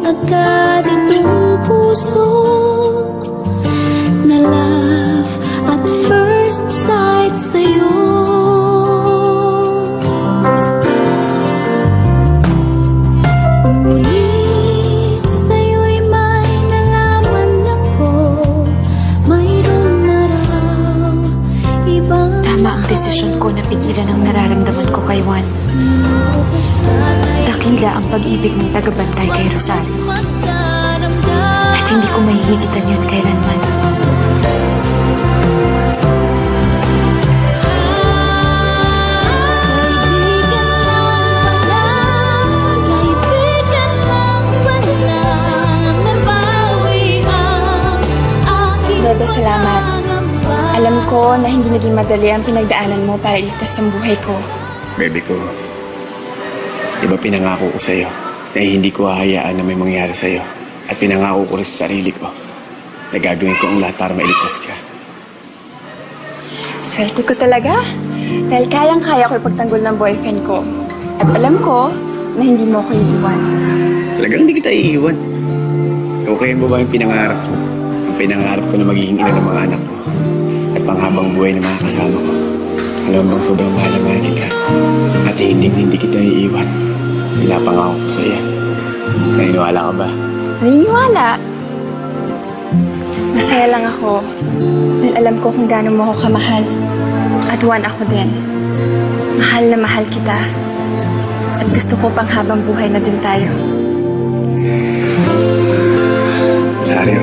agad itong puso na love at first sight sa'yo. Ngunit sa'yo'y may nalaman ako, mayroon na raw ibang... Tama ang desisyon ko na pigilan ang nararamdaman ko kay Juan. Dakila ang pag-ibig ng tagabantay kay Rosario. At hindi ko mahihigitan yun kailanman. Bebe, salamat. Alam ko na hindi naging madali ang pinagdaanan mo para iligtas ang buhay ko. Bebe ko, di ba pinangako ko sa'yo na hindi ko hahayaan na may mangyari sa'yo? At pinangako ko rin sa sarili ko na gagawin ko ang lahat para mailigtas ka. Swerte ko talaga. Dahil kayang-kaya ko ipagtanggol ng boyfriend ko. At alam ko na hindi mo ako iiwan. Talagang hindi kita iiwan. Kukayan mo ba yung pinangarap ko? Ang pinangarap ko na magiging ina ng mga anak ko. At panghabang buhay ng mga kasama ko. Alam bang sobrang mahal na mahal kita. At hindi kita iiwan. Pinapangako ko sa'yo. Naniniwala ka ba? Naniniwala. Masaya lang ako. Dahil alam ko kung gaano mo ako kamahal. At Juan, ako din. Mahal na mahal kita. At gusto ko pang habang buhay na din tayo. Rosario,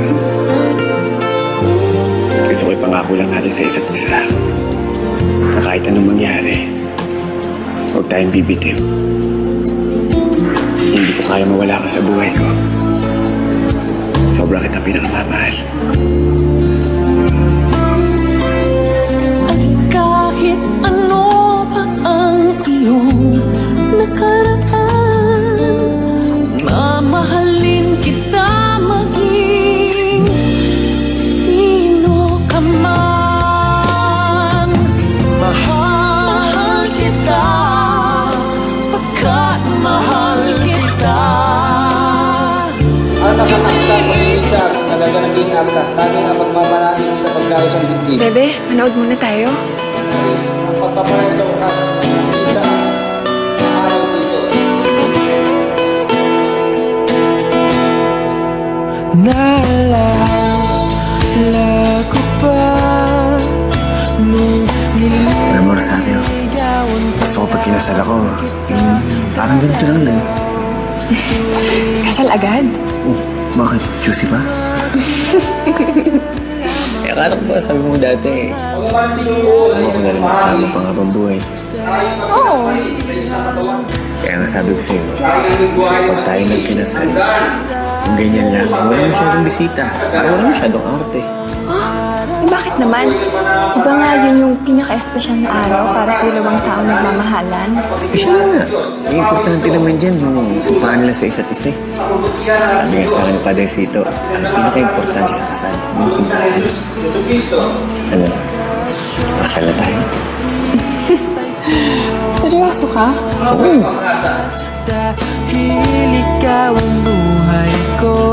gusto ko ipangako lang natin sa isa't isa na kahit anong mangyari, huwag tayong bibitiw. Hindi ko kaya mawala ka sa buhay ko. Sobra kita pinakamamahal. At kahit ano pa ang iyong nakaraan, mamahalin kita maging sino ka man. Mahal kita pagkat mahal kita. Ang nakatakdang mag-iisa kung nagaganapin akta, tanging ang pagmamalaking sa pagkaos ang dibdib. Bebe, manood muna tayo. Nais ang pagpapalay sa ukas ng isa ang araw dito. Naalala ko pa nung Alam mo, Rosario, gusto ko pag kinasal ako, yung parang ganito lang na. Kasal agad? Bakit? Juicy ba? Eh, akala ko ba sabi mo dati, gusto mo ko na rin masama pang habang buhay. Oo. Kaya nga sabi ko sa'yo, pag tayo nang kinasal, kung ganyan lang, wala masyadong bisita, wala masyadong arte. Bakit naman? Diba nga yun yung pinaka-espesyal na araw para sa dalawang taong nagmamahalan? Espesyal na nga. Ang importante naman dyan, yung sumpahan nila sa isa't isa. Sabi nga sa akin ng Padre Sito, ang pinaka-importante sa kasal, yung sumpahan. Ano? Kasal na tayo. Seryoso ka? Oo. dahil ikaw ang buhay ko.